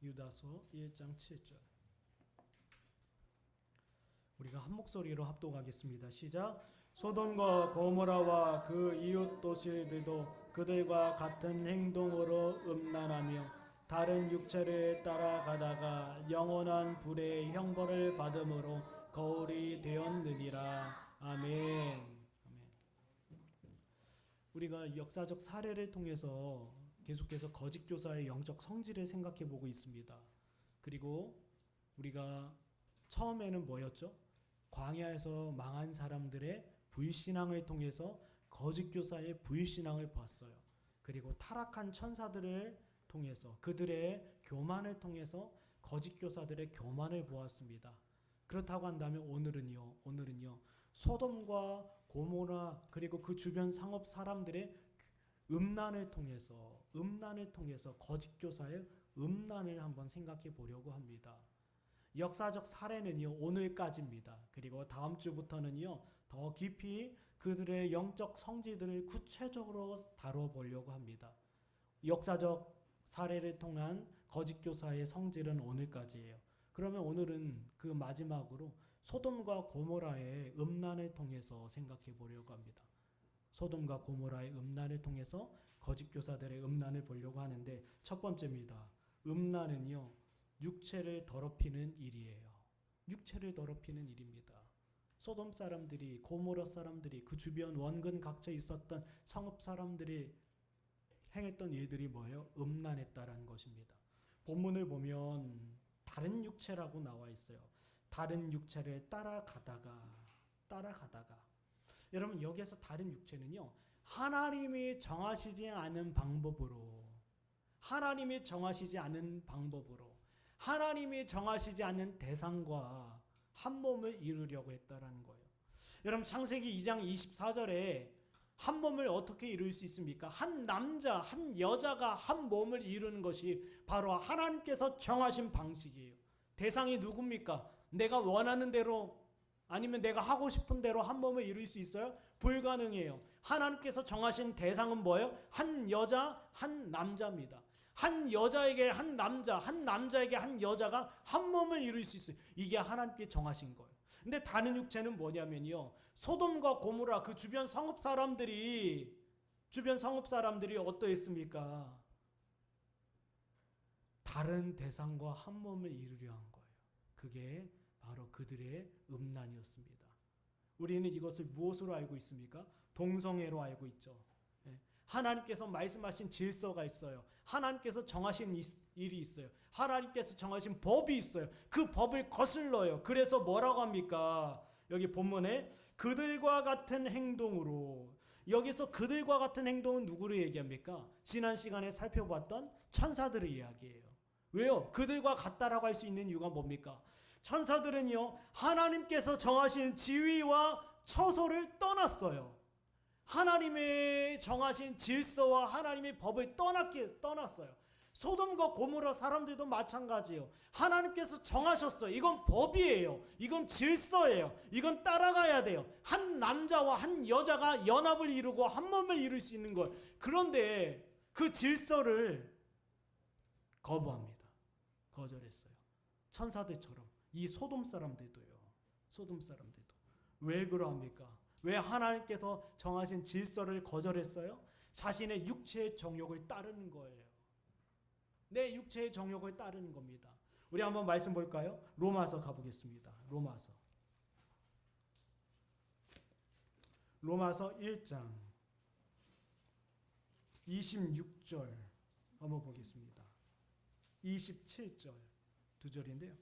유다서 1장 7절. 우리가 한 목소리로 합독하겠습니다. 시작. 소돔과 고모라와 그 이웃 도시들도 그들과 같은 행동으로 음란하며 다른 육체를 따라가다가 영원한 불의 형벌을 받음으로 거울이 되었느니라. 아멘. 아멘. 우리가 역사적 사례를 통해서 계속해서 거짓 교사의 영적 성질을 생각해 보고 있습니다. 그리고 우리가 처음에는 뭐였죠? 광야에서 망한 사람들의 불신앙을 통해서 거짓 교사의 불신앙을 봤어요. 그리고 타락한 천사들을 통해서 그들의 교만을 통해서 거짓 교사들의 교만을 보았습니다. 그렇다고 한다면 오늘은요. 소돔과 고모라 그리고 그 주변 상업 사람들의 음란을 통해서 거짓 교사의 음란을 한번 생각해 보려고 합니다. 역사적 사례는요 오늘까지입니다. 그리고 다음 주부터는요 더 깊이 그들의 영적 성질들을 구체적으로 다뤄보려고 합니다. 역사적 사례를 통한 거짓 교사의 성질은 오늘까지예요. 그러면 오늘은 그 마지막으로 소돔과 고모라의 음란을 통해서 생각해 보려고 합니다. 소돔과 고모라의 음란을 통해서 거짓 교사들의 음란을 보려고 하는데 첫 번째입니다. 음란은요 육체를 더럽히는 일이에요. 육체를 더럽히는 일입니다. 소돔 사람들이 고모라 사람들이 그 주변 원근 각처에 있었던 성읍 사람들이 행했던 일들이 뭐예요? 음란했다라는 것입니다. 본문을 보면 다른 육체라고 나와 있어요. 다른 육체를 따라가다가 여러분 여기에서 다른 육체는요 하나님이 정하시지 않은 방법으로 하나님이 정하시지 않은 대상과 한 몸을 이루려고 했다라는 거예요. 여러분 창세기 2장 24절에 한 몸을 어떻게 이룰 수 있습니까? 한 남자, 한 여자가 한 몸을 이루는 것이 바로 하나님께서 정하신 방식이에요. 대상이 누굽니까? 내가 원하는 대로 아니면 내가 하고 싶은 대로 한 몸을 이룰 수 있어요? 불가능해요. 하나님께서 정하신 대상은 뭐예요? 한 여자, 한 남자입니다. 한 여자에게 한 남자, 한 남자에게 한 여자가 한 몸을 이룰 수 있어요. 이게 하나님께 정하신 거예요. 근데 다른 육체는 뭐냐면요. 소돔과 고모라 그 주변 성읍 사람들이 어떠했습니까? 다른 대상과 한 몸을 이루려 한 거예요. 그게 바로 그들의 음란이었습니다. 우리는 이것을 무엇으로 알고 있습니까? 동성애로 알고 있죠. 하나님께서 말씀하신 질서가 있어요. 하나님께서 정하신 일이 있어요. 하나님께서 정하신 법이 있어요. 그 법을 거슬러요. 그래서 뭐라고 합니까? 여기 본문에 그들과 같은 행동으로, 여기서 그들과 같은 행동은 누구를 얘기합니까? 지난 시간에 살펴봤던 천사들의 이야기예요. 왜요? 그들과 같다라고 할 수 있는 이유가 뭡니까? 천사들은요 하나님께서 정하신 지위와 처소를 떠났어요. 하나님의 정하신 질서와 하나님의 법을 떠났어요. 소돔과 고모라 사람들도 마찬가지예요. 하나님께서 정하셨어요. 이건 법이에요. 이건 질서예요. 이건 따라가야 돼요. 한 남자와 한 여자가 연합을 이루고 한 몸을 이룰 수 있는 것. 그런데 그 질서를 거부합니다. 거절했어요. 천사들처럼 이 소돔 사람들도요. 왜 그러합니까? 왜 하나님께서 정하신 질서를 거절했어요? 자신의 육체의 정욕을 따르는 거예요. 내 육체의 정욕을 따르는 겁니다. 우리 한번 말씀 볼까요? 로마서 가보겠습니다. 로마서 1장 26절 한번 보겠습니다. 27절 두 절인데요.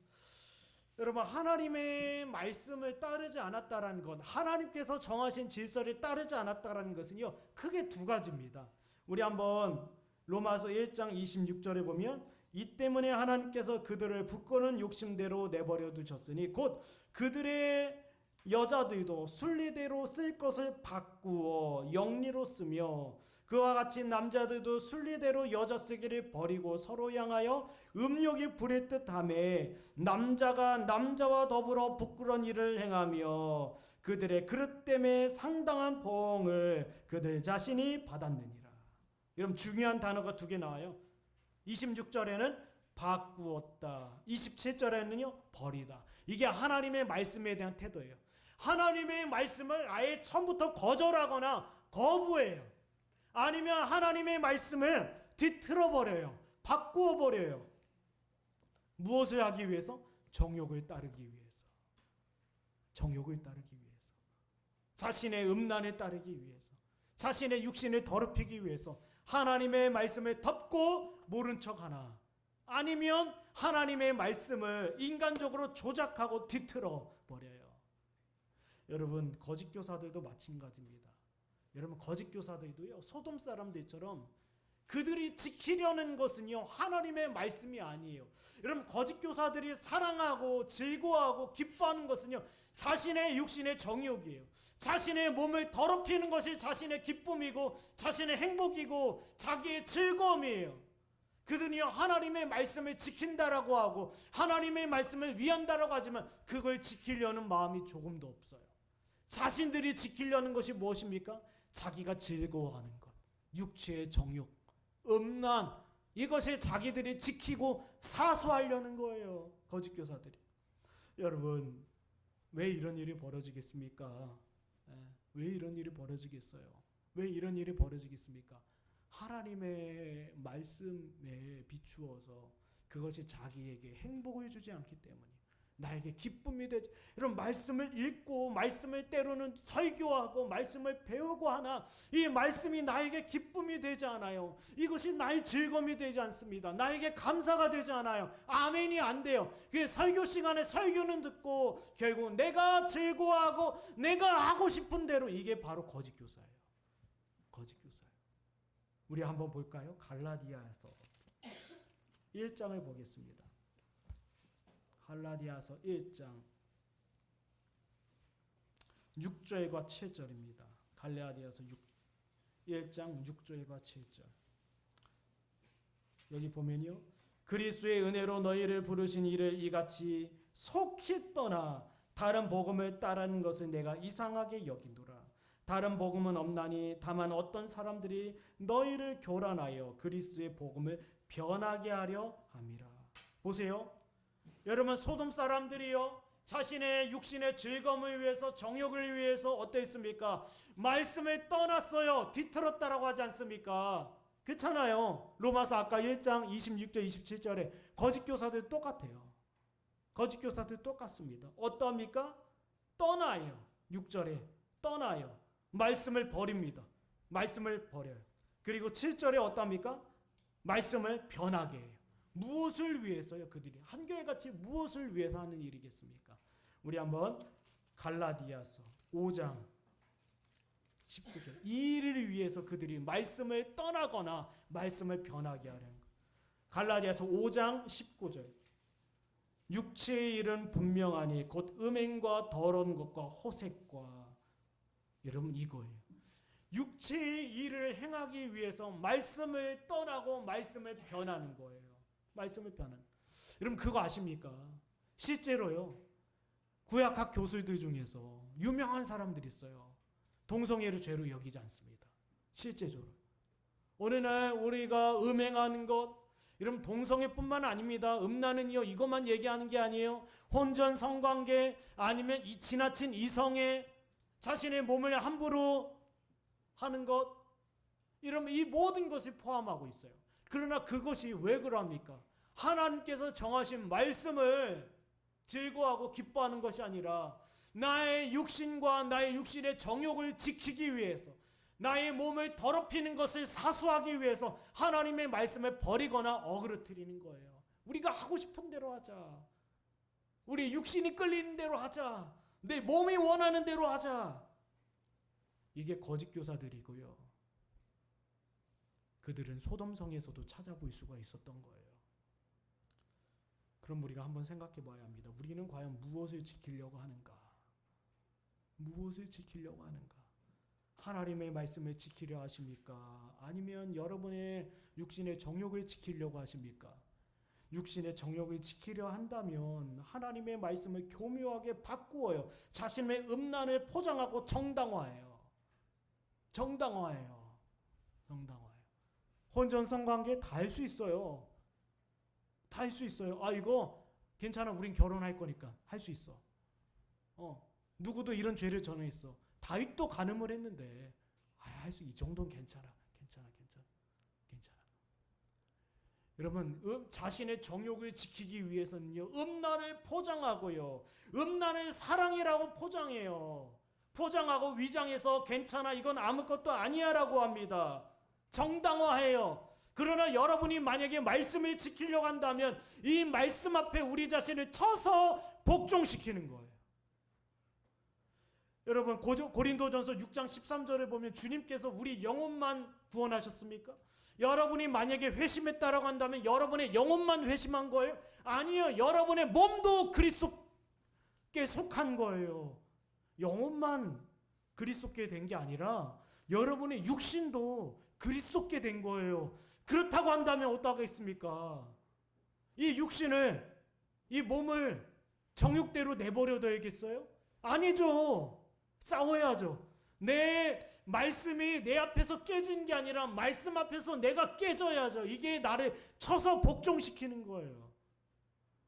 여러분 하나님의 말씀을 따르지 않았다라는 것, 하나님께서 정하신 질서를 따르지 않았다라는 것은요 크게 두 가지입니다. 우리 한번 로마서 1장 26절에 보면 이 때문에 하나님께서 그들을 부끄러운 욕심대로 내버려 두셨으니 곧 그들의 여자들도 순리대로 쓸 것을 바꾸어 영리로 쓰며 그와 같이 남자들도 순리대로 여자 쓰기를 버리고 서로 향하여 음욕이 부릴 듯하며 남자가 남자와 더불어 부끄러운 일을 행하며 그들의 그릇 때문에 상당한 보응을 그들 자신이 받았느니라. 여러분 중요한 단어가 두 개 나와요. 26절에는 바꾸었다. 27절에는요, 버리다. 이게 하나님의 말씀에 대한 태도예요. 하나님의 말씀을 아예 처음부터 거절하거나 거부해요. 아니면 하나님의 말씀을 뒤틀어 버려요. 바꾸어 버려요. 무엇을 하기 위해서? 정욕을 따르기 위해서. 정욕을 따르기 위해서. 자신의 음란에 따르기 위해서. 자신의 육신을 더럽히기 위해서 하나님의 말씀을 덮고 모른 척하나, 아니면 하나님의 말씀을 인간적으로 조작하고 뒤틀어 버려요. 여러분, 거짓 교사들도 마찬가지입니다. 여러분, 거짓 교사들도요, 소돔 사람들처럼 그들이 지키려는 것은요, 하나님의 말씀이 아니에요. 여러분, 거짓 교사들이 사랑하고 즐거워하고 기뻐하는 것은요, 자신의 육신의 정욕이에요. 자신의 몸을 더럽히는 것이 자신의 기쁨이고 자신의 행복이고 자기의 즐거움이에요. 그들이요, 하나님의 말씀을 지킨다라고 하고 하나님의 말씀을 위한다라고 하지만 그걸 지키려는 마음이 조금도 없어요. 자신들이 지키려는 것이 무엇입니까? 자기가 즐거워하는 것, 육체의 정욕, 음란, 이것이 자기들이 지키고 사수하려는 거예요. 거짓 교사들이. 여러분, 왜 이런 일이 벌어지겠습니까? 왜 이런 일이 벌어지겠어요? 왜 이런 일이 벌어지겠습니까? 하나님의 말씀에 비추어서 그것이 자기에게 행복을 주지 않기 때문이에요. 나에게 기쁨이 되지. 여러분, 말씀을 읽고 말씀을 때로는 설교하고 말씀을 배우고 하나 이 말씀이 나에게 기쁨이 되지 않아요. 이것이 나의 즐거움이 되지 않습니다. 나에게 감사가 되지 않아요. 아멘이 안 돼요. 그 설교 시간에 설교는 듣고 결국 내가 즐거워하고 내가 하고 싶은 대로, 이게 바로 거짓 교사예요. 거짓 교사예요. 우리 한번 볼까요? 갈라디아서 1장을 보겠습니다. 갈라디아서 1장 6절과 7절입니다. 갈라디아서 1장 6절과 7절. 여기 보면요, 그리스도의 은혜로 너희를 부르신 이를 이같이 속히 떠나 다른 복음을 따르는 것을 내가 이상하게 여기노라. 다른 복음은 없나니 다만 어떤 사람들이 너희를 교란하여 그리스도의 복음을 변하게 하려 함이라. 보세요. 여러분, 소돔 사람들이요, 자신의 육신의 즐거움을 위해서, 정욕을 위해서 어땠습니까? 말씀을 떠났어요. 뒤틀었다라고 하지 않습니까? 그렇잖아요. 로마서 아까 1장 26절 27절에 거짓 교사들 똑같아요. 거짓 교사들 똑같습니다. 어떠합니까? 떠나요. 6절에 떠나요. 말씀을 버립니다. 말씀을 버려요. 그리고 7절에 어떠합니까? 말씀을 변하게 해요. 무엇을 위해서요? 그들이 한결같이 무엇을 위해서 하는 일이겠습니까? 우리 한번 갈라디아서 5장 19절. 이 일을 위해서 그들이 말씀을 떠나거나 말씀을 변하게 하려는 것. 갈라디아서 5장 19절. 육체의 일은 분명하니 곧 음행과 더러운 것과 호색과, 여러분, 이거예요. 육체의 일을 행하기 위해서 말씀을 떠나고 말씀을 변하는 거예요. 말씀을 변하는. 여러분, 그거 아십니까? 실제로요, 구약학 교수들 중에서 유명한 사람들이 있어요. 동성애를 죄로 여기지 않습니다. 실제적으로. 어느 날 우리가 음행하는 것, 여러분, 동성애뿐만 아닙니다. 음란은요, 이것만 얘기하는 게 아니에요. 혼전 성관계, 아니면 이 지나친 이성애, 자신의 몸을 함부로 하는 것, 이런 이 모든 것을 포함하고 있어요. 그러나 그것이 왜 그럽니까? 하나님께서 정하신 말씀을 즐거워하고 기뻐하는 것이 아니라 나의 육신과 나의 육신의 정욕을 지키기 위해서, 나의 몸을 더럽히는 것을 사수하기 위해서 하나님의 말씀을 버리거나 어그러뜨리는 거예요. 우리가 하고 싶은 대로 하자. 우리 육신이 끌리는 대로 하자. 내 몸이 원하는 대로 하자. 이게 거짓 교사들이고요. 그들은 소돔성에서도 찾아볼 수가 있었던 거예요. 그럼 우리가 한번 생각해 봐야 합니다. 우리는 과연 무엇을 지키려고 하는가? 무엇을 지키려고 하는가? 하나님의 말씀을 지키려 하십니까? 아니면 여러분의 육신의 정욕을 지키려고 하십니까? 육신의 정욕을 지키려 한다면 하나님의 말씀을 교묘하게 바꾸어요. 자신의 음란을 포장하고 정당화해요. 정당화해요. 정당화해요. 혼전 성관계 다 할 수 있어요. 다 다 할 수 있어요. 아, 이거 괜찮아. 우린 결혼할 거니까 할 수 있어. 누구도 이런 죄를 전했어. 다윗도 간음을 했는데 할 수, 이 정도는 괜찮아. 괜찮아. 여러분, 자신의 정욕을 지키기 위해서는요, 음란을 포장하고요, 음란을 사랑이라고 포장해요. 포장하고 위장해서 괜찮아, 이건 아무것도 아니야라고 합니다. 정당화해요. 그러나 여러분이 만약에 말씀을 지키려고 한다면 이 말씀 앞에 우리 자신을 쳐서 복종시키는 거예요. 여러분, 고린도전서 6장 13절에 보면 주님께서 우리 영혼만 구원하셨습니까? 여러분이 만약에 회심했다라고 한다면 여러분의 영혼만 회심한 거예요? 아니요. 여러분의 몸도 그리스도께 속한 거예요. 영혼만 그리스도께 된 게 아니라 여러분의 육신도 그리스도께 된 거예요. 그렇다고 한다면 어떡하겠습니까? 이 육신을, 이 몸을 정욕대로 내버려둬야겠어요? 아니죠. 싸워야죠. 내 말씀이 내 앞에서 깨진 게 아니라 말씀 앞에서 내가 깨져야죠. 이게 나를 쳐서 복종시키는 거예요.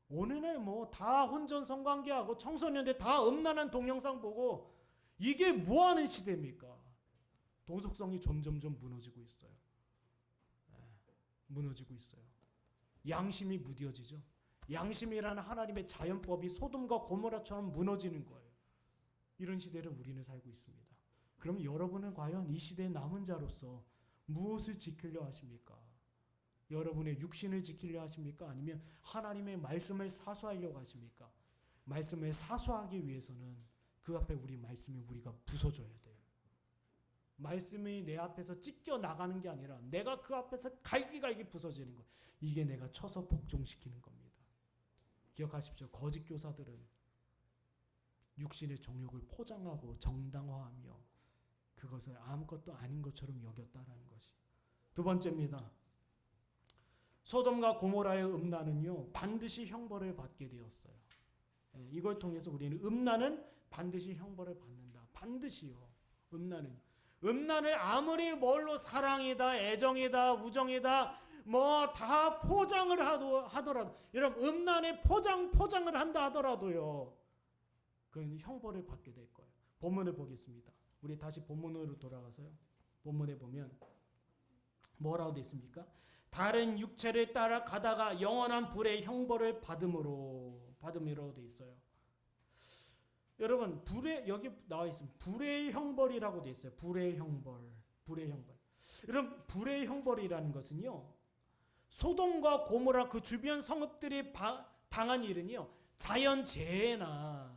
오늘날 뭐 다 혼전 성관계하고 청소년들 다 음란한 동영상 보고 이게 뭐하는 시대입니까? 도덕성이 점점점 무너지고 있어요. 무너지고 있어요. 양심이 무뎌지죠. 양심이라는 하나님의 자연법이 소돔과 고모라처럼 무너지는 거예요. 이런 시대를 우리는 살고 있습니다. 그럼 여러분은 과연 이 시대의 남은 자로서 무엇을 지키려 하십니까? 여러분의 육신을 지키려 하십니까? 아니면 하나님의 말씀을 사수하려고 하십니까? 말씀을 사수하기 위해서는 그 앞에 우리 말씀이 우리가 부서져야 돼요. 말씀이 내 앞에서 찢겨 나가는 게 아니라 내가 그 앞에서 갈기갈기 부서지는 거예요. 이게 내가 쳐서 복종시키는 겁니다. 기억하십시오. 거짓 교사들은 육신의 정욕을 포장하고 정당화하며 그것을 아무것도 아닌 것처럼 여겼다라는 것이. 두 번째입니다. 소돔과 고모라의 음란은요, 반드시 형벌을 받게 되었어요. 이걸 통해서 우리는 음란은 반드시 형벌을 받는다. 반드시요. 음란을 아무리 뭘로 사랑이다, 애정이다, 우정이다, 뭐 다 포장을 하더라도, 여러분, 음란에 포장을 한다 하더라도요, 그건 형벌을 받게 될 거예요. 본문을 보겠습니다. 우리 다시 본문으로 돌아가서요. 본문에 보면 뭐라고 되어 있습니까? 다른 육체를 따라 가다가 영원한 불의 형벌을 받음으로 되어 있어요. 여러분, 여기 나와 있습니다. 불의 형벌이라고 되어 있어요. 불의 형벌. 여러분, 불의 형벌이라는 것은요, 소돔과 고모라 그 주변 성읍들이 당한 일은요, 자연재해나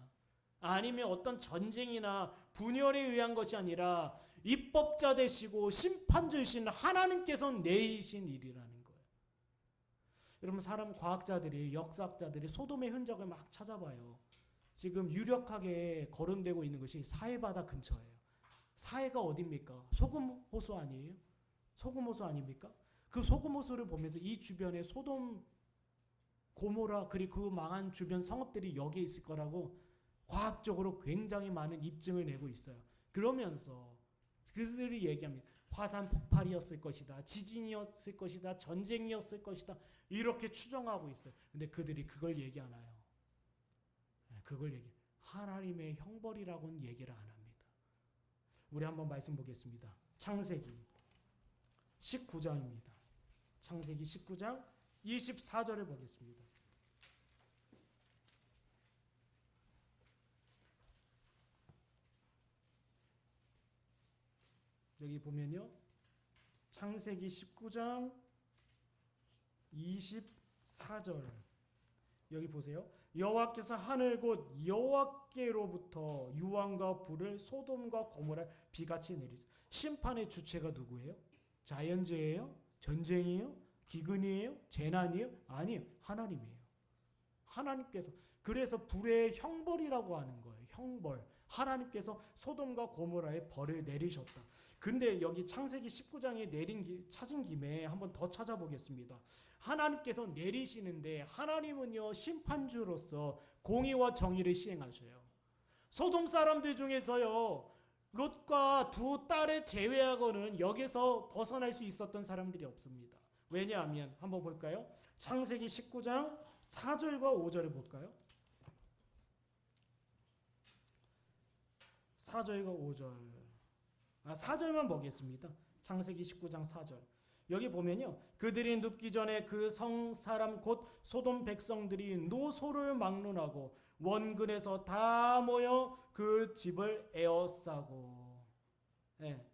아니면 어떤 전쟁이나 분열에 의한 것이 아니라 입법자 되시고 심판주이신 하나님께서 내리신 일이라는 거예요. 여러분, 과학자들이, 역사학자들이 소돔의 흔적을 막 찾아봐요. 지금 유력하게 거론되고 있는 것이 사해바다 근처예요. 사해가 어디입니까? 소금호수 아니에요? 소금호수 아닙니까? 그 소금호수를 보면서 이 주변에 소돔, 고모라 그리고 그 망한 주변 성읍들이 여기에 있을 거라고 과학적으로 굉장히 많은 입증을 내고 있어요. 그러면서 그들이 얘기합니다. 화산 폭발이었을 것이다. 지진이었을 것이다. 전쟁이었을 것이다. 이렇게 추정하고 있어요. 근데 그들이 그걸 얘기 안 해요. 하나님의 형벌이라고는 얘기를 안 합니다. 우리 한번 말씀 보겠습니다. 창세기 19장입니다. 창세기 19장 24절을 보겠습니다. 여기 보면요. 창세기 19장 24절. 여기 보세요. 여호와께서 하늘 곧 여호와께로부터 유황과 불을 소돔과 고모라 비같이 내리사. 심판의 주체가 누구예요? 자연재해예요? 전쟁이에요? 기근이에요? 재난이에요? 아니에요. 하나님이에요. 하나님께서. 그래서 불의 형벌이라고 하는 거예요. 형벌. 하나님께서 소돔과 고모라에 벌을 내리셨다. 근데 여기 창세기 19장에 찾은 김에 한번 더 찾아보겠습니다. 하나님께서 내리시는데 하나님은요, 심판주로서 공의와 정의를 시행하셔요. 소돔 사람들 중에서요, 롯과 두 딸을 제외하고는 여기서 벗어날 수 있었던 사람들이 없습니다. 왜냐하면 한번 볼까요? 창세기 19장 4절과 5절을 볼까요? 4절과 5절. 4절만 보겠습니다. 창세기 19장 4절. 여기 보면요. 그들이 눕기 전에 그 성 사람 곧 소돔 백성들이 노소를 막론하고 원근에서 다 모여 그 집을 에워싸고. 네.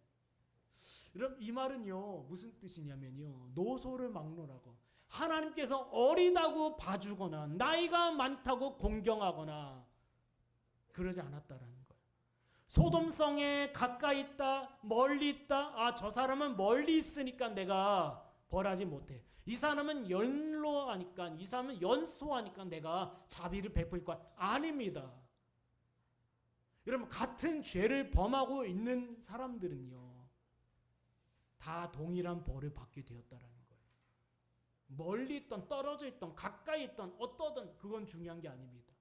그럼 이 말은요. 무슨 뜻이냐면요. 노소를 막론하고 하나님께서 어리다고 봐주거나 나이가 많다고 공경하거나 그러지 않았다라는 거예요. 소돔성에 가까이 있다, 멀리 있다. 저 사람은 멀리 있으니까 내가 벌하지 못해. 이 사람은 연로하니까, 이 사람은 연소하니까 내가 자비를 베풀 거야. 아닙니다. 여러분, 같은 죄를 범하고 있는 사람들은요, 다 동일한 벌을 받게 되었다라는 거예요. 멀리 있던, 떨어져 있던, 가까이 있던, 어떠든 그건 중요한 게 아닙니다.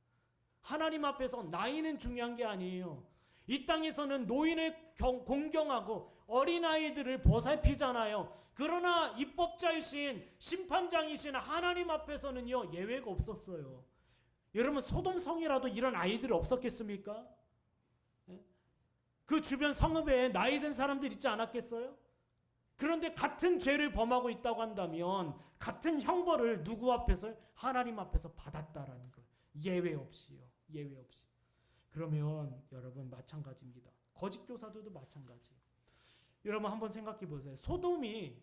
하나님 앞에서 나이는 중요한 게 아니에요. 이 땅에서는 노인을 공경하고 어린아이들을 보살피잖아요. 그러나 입법자이신 심판장이신 하나님 앞에서는요, 예외가 없었어요. 여러분, 소돔성이라도 이런 아이들이 없었겠습니까? 그 주변 성읍에 나이 든 사람들 있지 않았겠어요? 그런데 같은 죄를 범하고 있다고 한다면 같은 형벌을 누구 앞에서? 하나님 앞에서 받았다라는 거예요. 예외 없이요. 예외 없이. 그러면 여러분 마찬가지입니다. 거짓 교사들도 마찬가지. 여러분 한번 생각해 보세요. 소돔이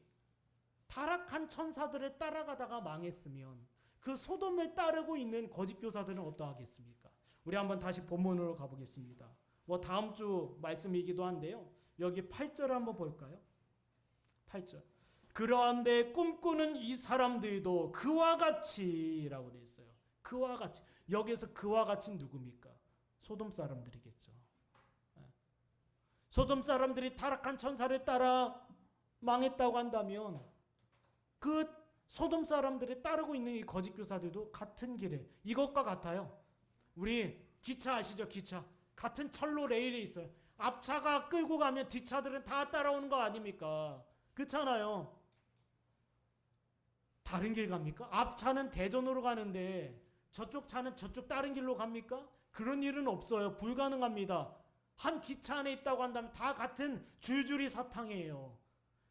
타락한 천사들을 따라가다가 망했으면 그 소돔을 따르고 있는 거짓 교사들은 어떠하겠습니까? 우리 한번 다시 본문으로 가보겠습니다. 다음 주 말씀이기도 한데요. 여기 8절을 한번 볼까요? 8절. 그러한데 꿈꾸는 이 사람들도 그와 같이라고 되어 있어요. 그와 같이. 여기서 그와 같이 누굽니까? 소돔 사람들이겠죠. 소돔 사람들이 타락한 천사를 따라 망했다고 한다면 그 소돔 사람들이 따르고 있는 이 거짓 교사들도 같은 길에 이것과 같아요. 우리 기차 아시죠? 기차. 같은 철로 레일에 있어요. 앞차가 끌고 가면 뒷차들은 다 따라오는 거 아닙니까? 그렇잖아요. 다른 길 갑니까? 앞차는 대전으로 가는데 저쪽 차는 저쪽 다른 길로 갑니까? 그런 일은 없어요. 불가능합니다. 한 기차 안에 있다고 한다면 다 같은 줄줄이 사탕이에요.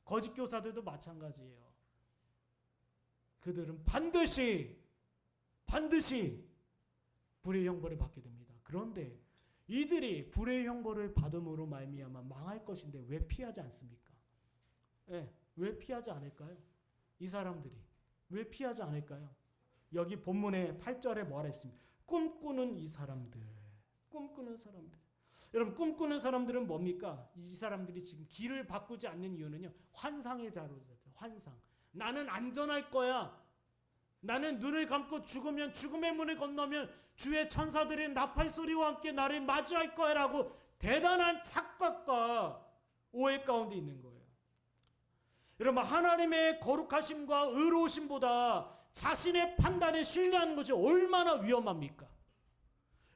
거짓 교사들도 마찬가지예요. 그들은 반드시 불의 형벌을 받게 됩니다. 그런데 이들이 불의 형벌을 받음으로 말미암아 망할 것인데 왜 피하지 않습니까? 왜 피하지 않을까요? 이 사람들이 왜 피하지 않을까요? 여기 본문의 8절에 뭐라 했습니까? 꿈꾸는 이 사람들. 꿈꾸는 사람들. 여러분 꿈꾸는 사람들은 뭡니까? 이 사람들이 지금 길을 바꾸지 않는 이유는요. 환상의 자로죠. 환상. 나는 안전할 거야. 나는 눈을 감고 죽으면 죽음의 문을 건너면 주의 천사들이 나팔 소리와 함께 나를 맞이할 거야 라고 대단한 착각과 오해 가운데 있는 거예요. 여러분 하나님의 거룩하심과 의로우심보다 자신의 판단에 신뢰하는 것이 얼마나 위험합니까?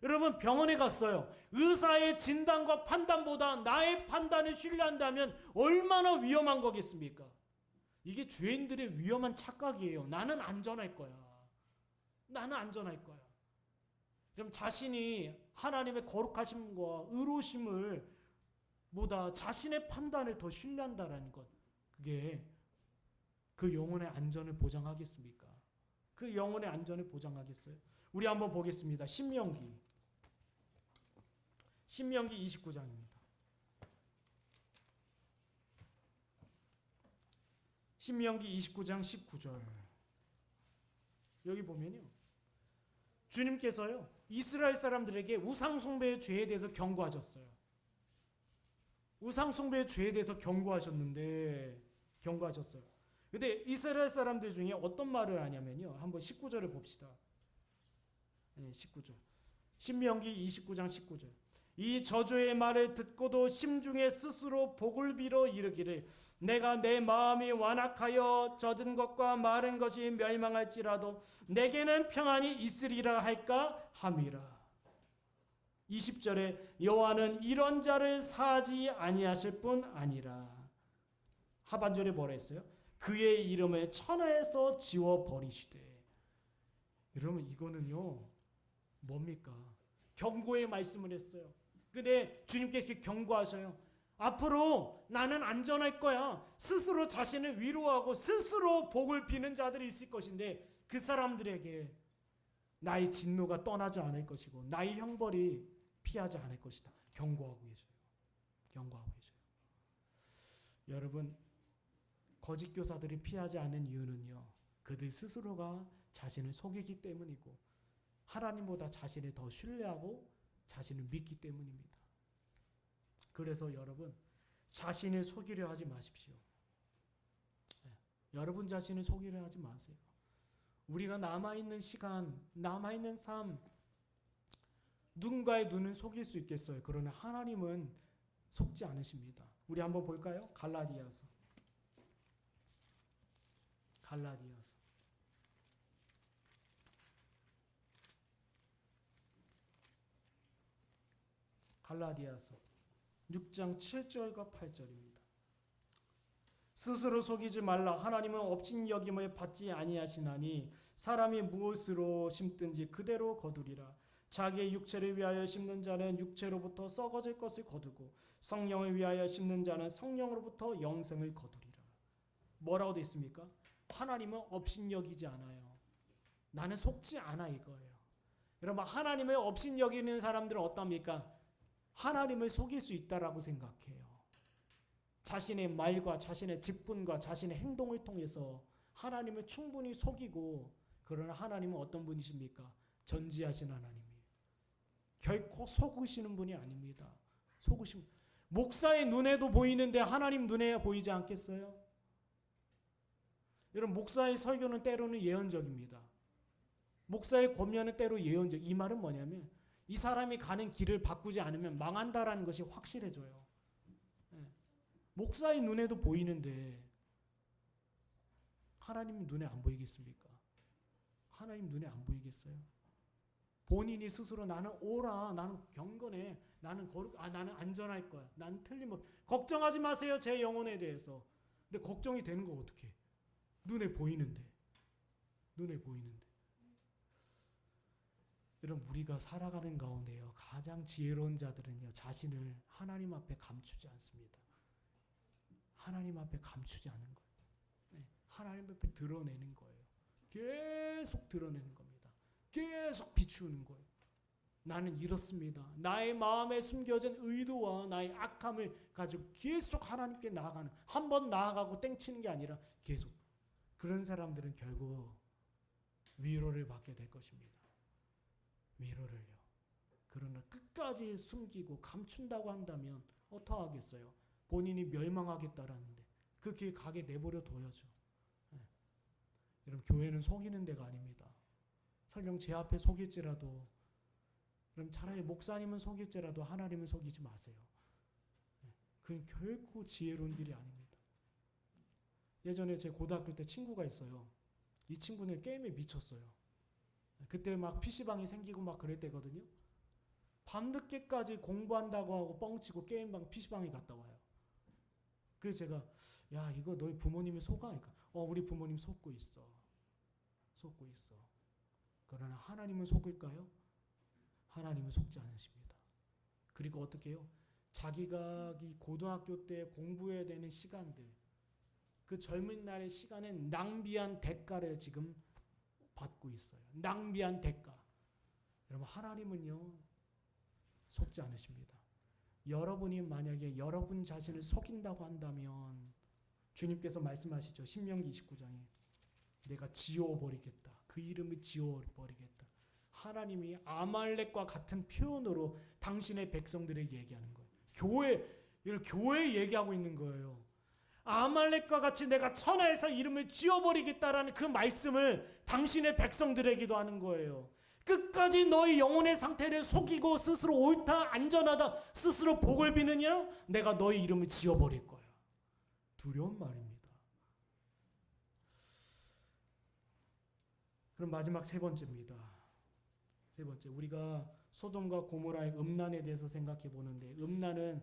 여러분 병원에 갔어요. 의사의 진단과 판단보다 나의 판단을 신뢰한다면 얼마나 위험한 거겠습니까? 이게 죄인들의 위험한 착각이에요. 나는 안전할 거야. 나는 안전할 거야. 그럼 자신이 하나님의 거룩하심과 의로우심을 보다 자신의 판단을 더 신뢰한다라는 것. 그게 그 영혼의 안전을 보장하겠습니까? 그 영혼의 안전을 보장하겠어요? 우리 한번 보겠습니다. 신명기 29장입니다. 신명기 29장 19절. 여기 보면요. 주님께서요. 이스라엘 사람들에게 우상숭배의 죄에 대해서 경고하셨어요. 우상숭배의 죄에 대해서 경고하셨어요. 근데 이스라엘 사람들 중에 어떤 말을 하냐면요. 한번 19절을 봅시다. 19절. 신명기 29장 19절. 이 저주의 말을 듣고도 심중에 스스로 복을 빌어 이르기를 내가 내 마음이 완악하여 젖은 것과 마른 것이 멸망할지라도 내게는 평안이 있으리라 할까 함이라. 20절에 여호와는 이런 자를 사하지 아니하실 뿐 아니라. 하반절에 뭐라 했어요? 그의 이름을 천하에서 지워버리시되. 여러분 이거는요 뭡니까? 경고의 말씀을 했어요. 근데 주님께서 경고하셔요. 앞으로 나는 안전할 거야. 스스로 자신을 위로하고 스스로 복을 비는 자들이 있을 것인데 그 사람들에게 나의 진노가 떠나지 않을 것이고 나의 형벌이 피하지 않을 것이다. 경고하고 계셔요. 경고하고 계셔요. 여러분 거짓 교사들이 피하지 않는 이유는요. 그들 스스로가 자신을 속이기 때문이고 하나님보다 자신을 더 신뢰하고 자신을 믿기 때문입니다. 그래서 여러분 자신을 속이려 하지 마십시오. 여러분 자신을 속이려 하지 마세요. 우리가 남아있는 시간, 남아있는 삶, 누군가의 눈은 속일 수 있겠어요. 그러나 하나님은 속지 않으십니다. 우리 한번 볼까요? 갈라디아서. 갈라디아서 6장 7절과 8절입니다. 스스로 속이지 말라. 하나님은 업신 여김을 받지 아니하시나니 사람이 무엇으로 심든지 그대로 거두리라. 자기의 육체를 위하여 심는 자는 육체로부터 썩어질 것을 거두고 성령을 위하여 심는 자는 성령으로부터 영생을 거두리라. 뭐라고 되어 있습니까? 하나님은 업신여기지 않아요. 나는 속지 않아 이거예요. 여러분 하나님을 업신여기는 사람들은 어떻습니까? 하나님을 속일 수 있다라고 생각해요. 자신의 말과 자신의 직분과 자신의 행동을 통해서 하나님을 충분히 속이고 그러나 하나님은 어떤 분이십니까? 전지하신 하나님이에요. 결코 속으시는 분이 아닙니다. 목사의 눈에도 보이는데 하나님 눈에 보이지 않겠어요? 여러분 목사의 설교는 때로는 예언적입니다. 목사의 권면은 때로 예언적. 이 말은 뭐냐면 이 사람이 가는 길을 바꾸지 않으면 망한다라는 것이 확실해져요. 목사의 눈에도 보이는데 하나님 눈에 안 보이겠습니까? 하나님 눈에 안 보이겠어요? 본인이 스스로 나는 오라, 나는 경건해, 나는 나는 안전할 거야, 나는 틀림없. 걱정하지 마세요 제 영혼에 대해서. 근데 걱정이 되는 거 어떻게? 눈에 보이는데. 여러분 우리가 살아가는 가운데요 가장 지혜로운 자들은요 자신을 하나님 앞에 감추지 않습니다. 하나님 앞에 감추지 않은 거예요. 하나님 앞에 드러내는 거예요. 계속 드러내는 겁니다. 계속 비추는 거예요. 나는 이렇습니다. 나의 마음에 숨겨진 의도와 나의 악함을 가지고 계속 하나님께 나아가는, 한 번 나아가고 땡치는 게 아니라 계속. 그런 사람들은 결국 위로를 받게 될 것입니다. 위로를요. 그러나 끝까지 숨기고 감춘다고 한다면 어떡하겠어요? 본인이 멸망하겠다라는데 그 길 가게 내버려 둬야죠. 여러분 교회는 속이는 데가 아닙니다. 설령 제 앞에 속일지라도, 그럼 차라리 목사님은 속일지라도 하나님은 속이지 마세요. 그건 결코 지혜로운 길이 아닙니다. 예전에 제 고등학교 때 친구가 있어요. 이 친구는 게임에 미쳤어요. 그때 막 PC방이 생기고 막 그럴 때거든요. 밤늦게까지 공부한다고 하고 뻥치고 게임방 PC방에 갔다 와요. 그래서 제가 야 이거 너희 부모님이 속아? 그러니까 우리 부모님 속고 있어. 그러나 하나님은 속을까요? 하나님은 속지 않으십니다. 그리고 어떻게 해요? 자기가 이 고등학교 때 공부해야 되는 시간들, 그 젊은 날의 시간엔 낭비한 대가를 지금 받고 있어요. 낭비한 대가. 여러분 하나님은요 속지 않으십니다. 여러분이 만약에 여러분 자신을 속인다고 한다면 주님께서 말씀하시죠. 신명기 29장에 내가 지워버리겠다. 그 이름을 지워버리겠다. 하나님이 아말렉과 같은 표현으로 당신의 백성들에게 얘기하는 거예요. 교회 얘기하고 있는 거예요. 아말렉과 같이 내가 천하에서 이름을 지워버리겠다라는 그 말씀을 당신의 백성들에게도 하는 거예요. 끝까지 너희 영혼의 상태를 속이고 스스로 옳다, 안전하다, 스스로 복을 비느냐? 내가 너희 이름을 지워버릴 거야. 두려운 말입니다. 그럼 마지막 세 번째입니다. 세 번째, 우리가 소돔과 고모라의 음란에 대해서 생각해 보는데, 음란은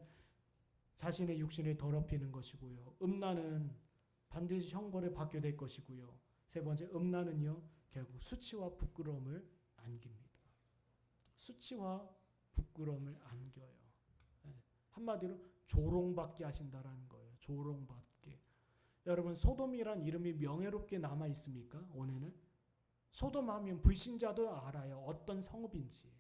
자신의 육신을 더럽히는 것이고요. 음란은 반드시 형벌을 받게 될 것이고요. 세 번째, 음란은요, 결국 수치와 부끄러움을 안깁니다. 수치와 부끄러움을 안겨요. 한마디로 조롱받게 하신다라는 거예요. 조롱받게. 여러분, 소돔이란 이름이 명예롭게 남아 있습니까? 오늘은 소돔 하면 불신자도 알아요. 어떤 성읍인지.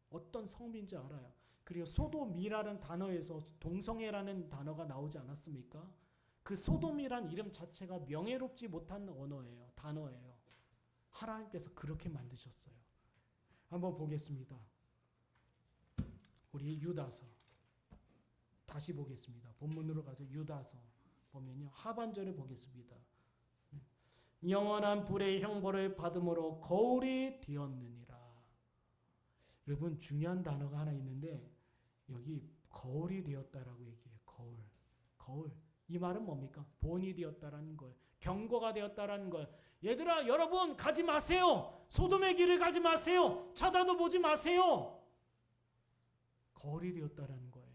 어떤 성읍인지 알아요. 그리고 소돔이라는 단어에서 동성애라는 단어가 나오지 않았습니까? 그 소돔이란 이름 자체가 명예롭지 못한 언어예요. 단어예요. 하나님께서 그렇게 만드셨어요. 한번 보겠습니다. 우리 유다서 다시 보겠습니다. 본문으로 가서 유다서 보면요, 하반절을 보겠습니다. 영원한 불의 형벌을 받음으로 거울이 되었느니라. 여러분, 중요한 단어가 하나 있는데 여기 거울이 되었다라고 얘기해요. 거울. 이 말은 뭡니까? 본이 되었다라는 거예요. 경고가 되었다라는 거예요. 얘들아, 여러분 가지 마세요. 소돔의 길을 가지 마세요. 쳐다도 보지 마세요. 거울이 되었다라는 거예요.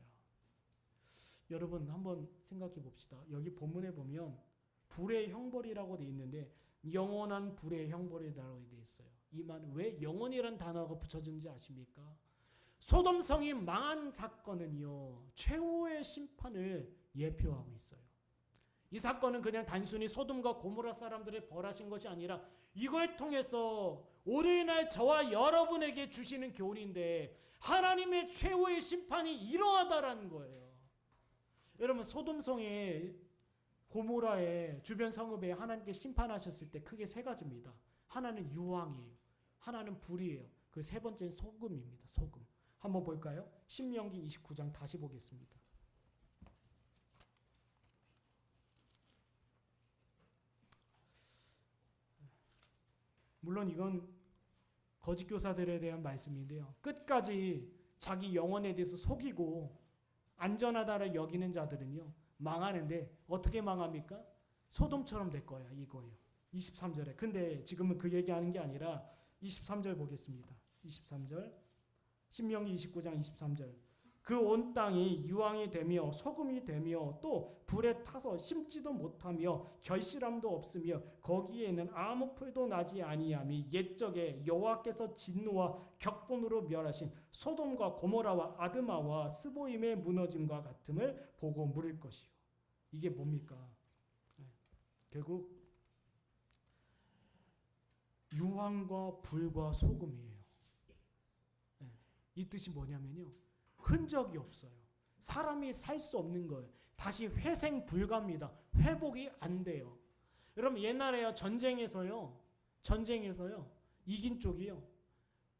여러분, 한번 생각해 봅시다. 여기 본문에 보면 불의 형벌이라고 돼 있는데 영원한 불의 형벌이라고 돼 있어요. 이 말은 왜 영원이라는 단어가 붙여진지 아십니까? 소돔성이 망한 사건은요, 최후의 심판을 예표하고 있어요. 이 사건은 그냥 단순히 소돔과 고모라 사람들의 벌하신 것이 아니라 이걸 통해서 오늘날 저와 여러분에게 주시는 교훈인데 하나님의 최후의 심판이 이러하다라는 거예요. 여러분, 소돔성의 고모라의 주변 성읍에 하나님께 심판하셨을 때 크게 세 가지입니다. 하나는 유황이에요. 하나는 불이에요. 그 세 번째는 소금입니다. 소금. 한번 볼까요? 신명기 29장 다시 보겠습니다. 물론 이건 거짓 교사들에 대한 말씀인데요. 끝까지 자기 영혼에 대해서 속이고 안전하다라 여기는 자들은요, 망하는데 어떻게 망합니까? 소돔처럼 될 거야, 이거예요. 23절에. 근데 지금은 그 얘기하는 게 아니라 23절 보겠습니다. 23절. 신명기 29장 23절. 그 온 땅이 유황이 되며 소금이 되며 또 불에 타서 심지도 못하며 결실함도 없으며 거기에는 아무 풀도 나지 아니하며 옛적에 여호와께서 진노와 격분으로 멸하신 소돔과 고모라와 아드마와 스보임의 무너짐과 같음을 보고 물을 것이요. 이게 뭡니까? 결국 유황과 불과 소금이에요. 이 뜻이 뭐냐면요, 흔적이 없어요. 사람이 살 수 없는 거예요. 다시 회생 불가입니다. 회복이 안 돼요. 여러분, 옛날에요, 전쟁에서요 이긴 쪽이요,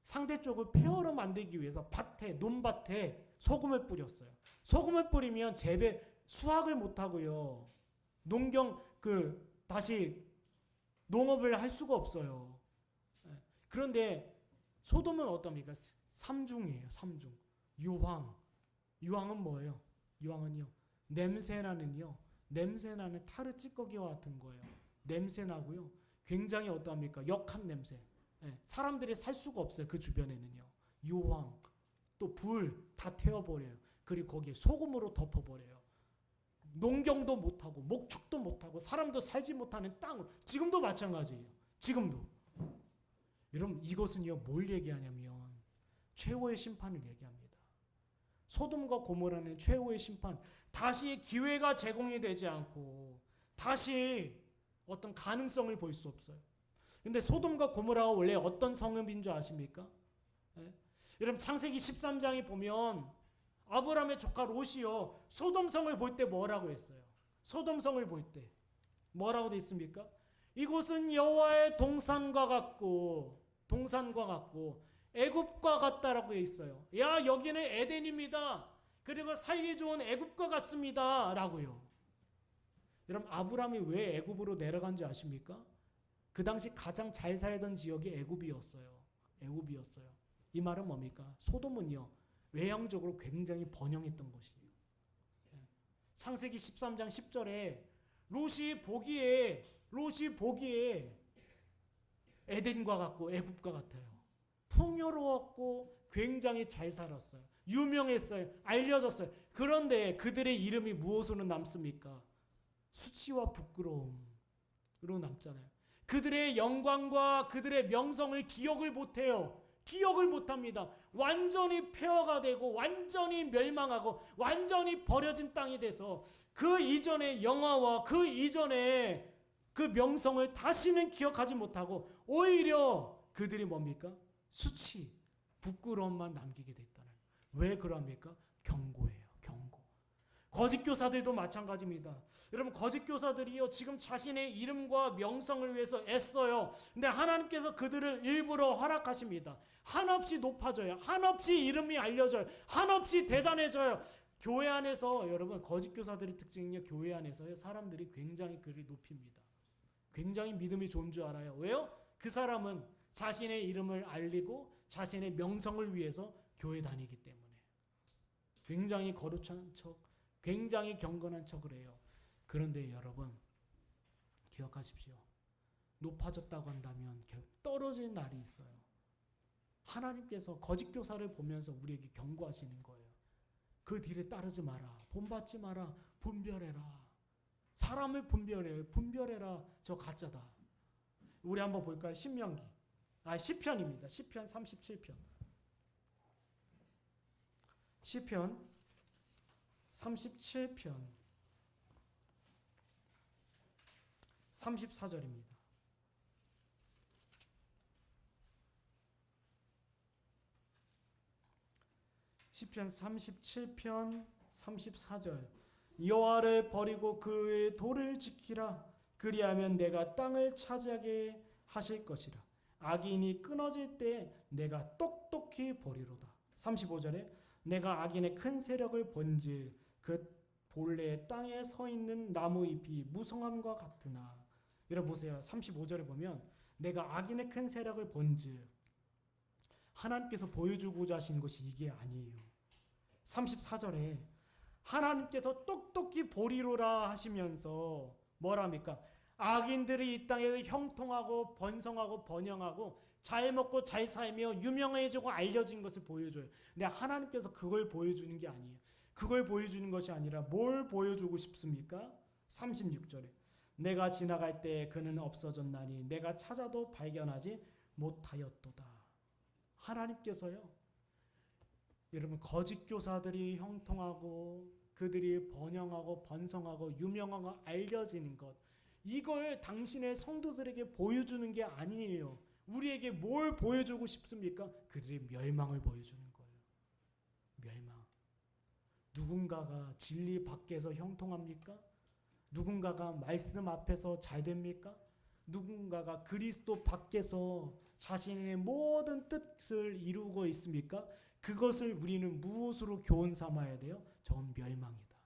상대 쪽을 폐허로 만들기 위해서 논밭에 소금을 뿌렸어요. 소금을 뿌리면 수확을 못 하고요, 다시 농업을 할 수가 없어요. 그런데 소돔은 어떻습니까? 삼중이에요. 삼중. 유황은 뭐예요? 유황은요, 냄새나는 타르 찌꺼기와 같은 거예요. 냄새나고요, 굉장히 어떠합니까? 역한 냄새. 사람들이 살 수가 없어요. 그 주변에는요. 유황, 또 불 다 태워버려요. 그리고 거기에 소금으로 덮어버려요. 농경도 못하고 목축도 못하고 사람도 살지 못하는 땅으로. 지금도 마찬가지예요. 지금도. 여러분, 이것은요, 뭘 얘기하냐면 최후의 심판을 얘기합니다. 소돔과 고모라는 최후의 심판, 다시 기회가 제공이 되지 않고 다시 어떤 가능성을 볼 수 없어요. 근데 소돔과 고모라가 원래 어떤 성읍인 줄 아십니까? 여러분, 창세기 13장에 보면 아브라함의 조카 롯이요, 소돔성을 볼 때 뭐라고 했어요? 소돔성을 볼 때 뭐라고 돼 있습니까? 이곳은 여호와의 동산과 같고 애굽과 같다라고 돼 있어요. 야, 여기는 에덴입니다. 그리고 살기 좋은 애굽과 같습니다. 라고요. 여러분, 아브라함이 왜 애굽으로 내려간 줄 아십니까? 그 당시 가장 잘 살던 지역이 애굽이었어요. 이 말은 뭡니까? 소돔은요, 외형적으로 굉장히 번영했던 것이에요. 창세기 13장 10절에 롯이 보기에 에덴과 같고 애굽과 같아요. 풍요로웠고 굉장히 잘 살았어요. 유명했어요. 알려졌어요. 그런데 그들의 이름이 무엇으로 남습니까? 수치와 부끄러움으로 남잖아요. 그들의 영광과 그들의 명성을 기억을 못해요. 기억을 못합니다. 완전히 폐허가 되고 완전히 멸망하고 완전히 버려진 땅이 돼서 그 이전의 영화와 그 이전의 그 명성을 다시는 기억하지 못하고 오히려 그들이 뭡니까? 수치, 부끄러움만 남기게 됐다는. 왜 그럽니까? 경고예요. 경고. 거짓 교사들도 마찬가지입니다. 여러분, 거짓 교사들이요, 지금 자신의 이름과 명성을 위해서 애써요. 근데 하나님께서 그들을 일부러 허락하십니다. 한없이 높아져요. 한없이 이름이 알려져요. 한없이 대단해져요. 교회 안에서, 여러분, 거짓 교사들의 특징은요, 교회 안에서 사람들이 굉장히 그를 높입니다. 굉장히 믿음이 좋은 줄 알아요. 왜요? 그 사람은 자신의 이름을 알리고 자신의 명성을 위해서 교회 다니기 때문에. 굉장히 거룩한 척, 굉장히 경건한 척을 해요. 그런데 여러분, 기억하십시오. 높아졌다고 한다면 떨어지는 날이 있어요. 하나님께서 거짓 교사를 보면서 우리에게 경고하시는 거예요. 그 뒤를 따르지 마라. 본받지 마라. 분별해라. 사람을 분별해요. 분별해라. 저 가짜다. 우리 한번 볼까요? 신명기. 시편입니다. 시편 37편. 시편 37편 34절입니다. 시편 37편 34절. 여호와를 버리고 그의 도를 지키라. 그리하면 내가 땅을 차지하게 하실 것이라. 악인이 끊어질 때 내가 똑똑히 보리로다. 35절에 내가 악인의 큰 세력을 본즉 그 본래 땅에 서 있는 나무 잎이 무성함과 같으나. 여러분 보세요. 35절에 보면 내가 악인의 큰 세력을 본즉, 하나님께서 보여주고자 하시는 것이 이게 아니에요. 34절에 하나님께서 똑똑히 보리로라 하시면서 뭐랍니까? 악인들이 이 땅에서 형통하고 번성하고 번영하고 잘 먹고 잘 살며 유명해지고 알려진 것을 보여줘요. 근데 하나님께서 그걸 보여주는 게 아니에요. 그걸 보여주는 것이 아니라 뭘 보여주고 싶습니까? 36절에 내가 지나갈 때 그는 없어졌나니 내가 찾아도 발견하지 못하였도다. 하나님께서요, 여러분, 거짓 교사들이 형통하고 그들이 번영하고 번성하고 유명하고 알려지는 것, 이걸 당신의 성도들에게 보여주는 게 아니에요. 우리에게 뭘 보여주고 싶습니까? 그들의 멸망을 보여주는 거예요. 멸망. 누군가가 진리 밖에서 형통합니까? 누군가가 말씀 앞에서 잘 됩니까? 누군가가 그리스도 밖에서 자신의 모든 뜻을 이루고 있습니까? 그것을 우리는 무엇으로 교훈 삼아야 돼요? 전 멸망이다.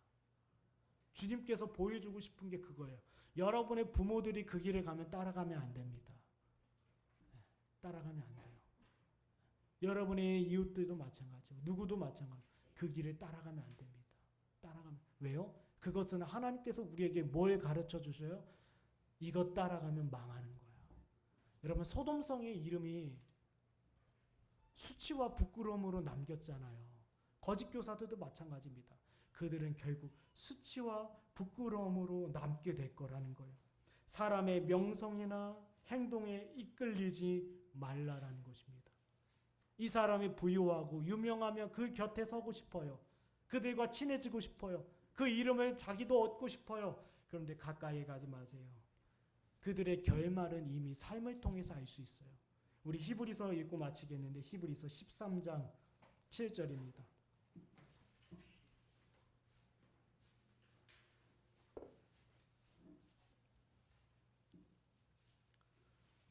주님께서 보여주고 싶은 게 그거예요. 여러분의 부모들이 그 길을 가면 따라가면 안 됩니다. 따라가면 안 돼요. 여러분의 이웃들도 마찬가지고 누구도 마찬가지고 그 길을 따라가면 안 됩니다. 따라가면. 왜요? 그것은 하나님께서 우리에게 뭘 가르쳐 주셔요? 이것 따라가면 망하는 거야. 여러분, 소돔성의 이름이 수치와 부끄러움으로 남겼잖아요. 거짓 교사들도 마찬가지입니다. 그들은 결국 수치와 부끄러움으로 남게 될 거라는 거예요. 사람의 명성이나 행동에 이끌리지 말라라는 것입니다. 이 사람이 부유하고 유명하면 그 곁에 서고 싶어요. 그들과 친해지고 싶어요. 그 이름을 자기도 얻고 싶어요. 그런데 가까이 가지 마세요. 그들의 결말은 이미 삶을 통해서 알 수 있어요. 우리 히브리서 읽고 마치겠는데 히브리서 13장 7절입니다.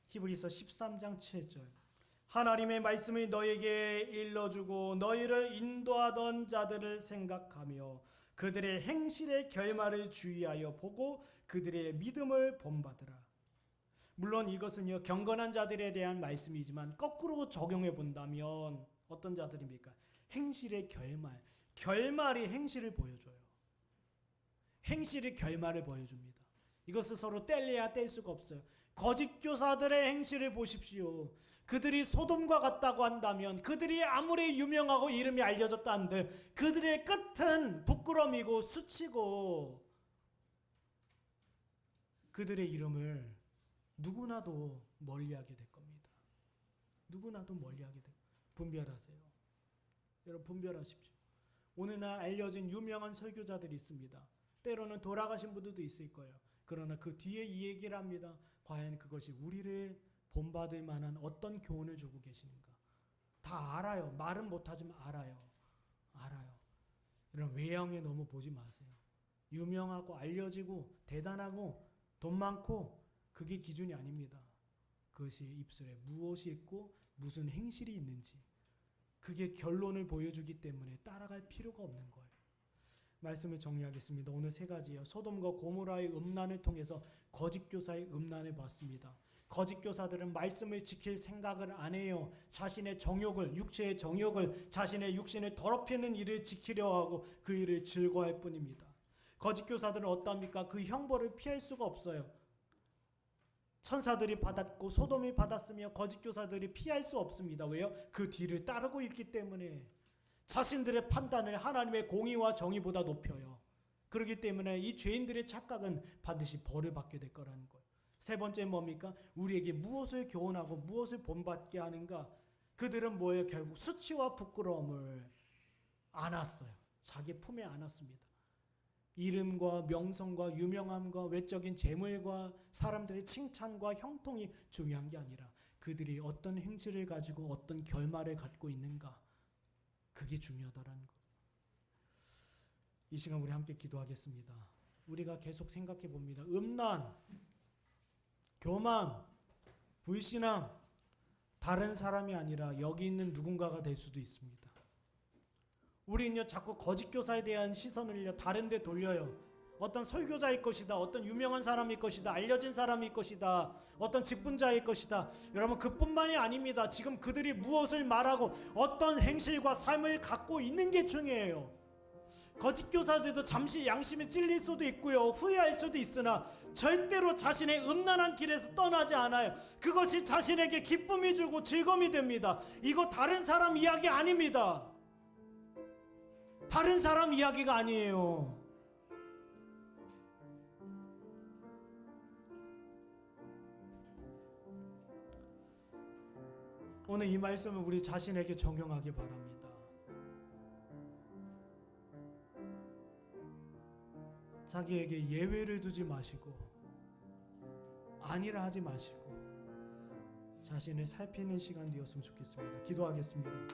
히브리서 13장 7절. 하나님의 말씀을 너에게 일러주고 너희를 인도하던 자들을 생각하며 그들의 행실의 결말을 주의하여 보고 그들의 믿음을 본받으라. 물론 이것은요, 경건한 자들에 대한 말씀이지만 거꾸로 적용해 본다면 어떤 자들입니까? 행실의 결말이 행실을 보여줘요. 행실이 결말을 보여줍니다. 이것을 서로 뗄래야 뗄 수가 없어요. 거짓 교사들의 행실을 보십시오. 그들이 소돔과 같다고 한다면, 그들이 아무리 유명하고 이름이 알려졌다 한들 그들의 끝은 부끄러움이고 수치고 그들의 이름을 누구나도 멀리하게 될 겁니다. 누구나도 멀리하게 될. 분별하세요. 여러분 분별하십시오. 오늘날 알려진 유명한 설교자들이 있습니다. 때로는 돌아가신 분들도 있을 거예요. 그러나 그 뒤에 이 얘기를 합니다. 과연 그것이 우리를 본받을 만한 어떤 교훈을 주고 계시는가. 다 알아요. 말은 못하지만 알아요. 여러분 외형에 너무 보지 마세요. 유명하고 알려지고 대단하고 돈 많고 그게 기준이 아닙니다. 그것이 입술에 무엇이 있고 무슨 행실이 있는지 그게 결론을 보여주기 때문에 따라갈 필요가 없는 거예요. 말씀을 정리하겠습니다. 오늘 세 가지예요. 소돔과 고모라의 음란을 통해서 거짓 교사의 음란을 봤습니다. 거짓 교사들은 말씀을 지킬 생각을 안 해요. 자신의 정욕을, 육체의 정욕을, 자신의 육신을 더럽히는 일을 지키려 하고 그 일을 즐거워할 뿐입니다. 거짓 교사들은 어떠합니까? 그 형벌을 피할 수가 없어요. 천사들이 받았고 소돔이 받았으며 거짓 교사들이 피할 수 없습니다. 왜요? 그 뒤를 따르고 있기 때문에. 자신들의 판단을 하나님의 공의와 정의보다 높여요. 그렇기 때문에 이 죄인들의 착각은 반드시 벌을 받게 될 거라는 거예요. 세 번째 뭡니까? 우리에게 무엇을 교훈하고 무엇을 본받게 하는가? 그들은 뭐예요? 결국 수치와 부끄러움을 안았어요. 자기 품에 안았습니다. 이름과 명성과 유명함과 외적인 재물과 사람들의 칭찬과 형통이 중요한 게 아니라 그들이 어떤 행실을 가지고 어떤 결말을 갖고 있는가, 그게 중요하다라는 것. 이 시간 우리 함께 기도하겠습니다. 우리가 계속 생각해 봅니다. 음란, 교만, 불신앙, 다른 사람이 아니라 여기 있는 누군가가 될 수도 있습니다. 우리는요 자꾸 거짓 교사에 대한 시선을 다른 데 돌려요. 어떤 설교자일 것이다, 어떤 유명한 사람일 것이다, 알려진 사람일 것이다, 어떤 직분자일 것이다. 여러분 그뿐만이 아닙니다. 지금 그들이 무엇을 말하고 어떤 행실과 삶을 갖고 있는 게 중요해요. 거짓 교사들도 잠시 양심이 찔릴 수도 있고요, 후회할 수도 있으나 절대로 자신의 음란한 길에서 떠나지 않아요. 그것이 자신에게 기쁨이 주고 즐거움이 됩니다. 이거 다른 사람 이야기 아닙니다. 다른 사람 이야기가 아니에요. 오늘 이 말씀을 우리 자신에게 적용하기 바랍니다. 자기에게 예외를 두지 마시고 아니라 하지 마시고 자신을 살피는 시간 되었으면 좋겠습니다. 기도하겠습니다.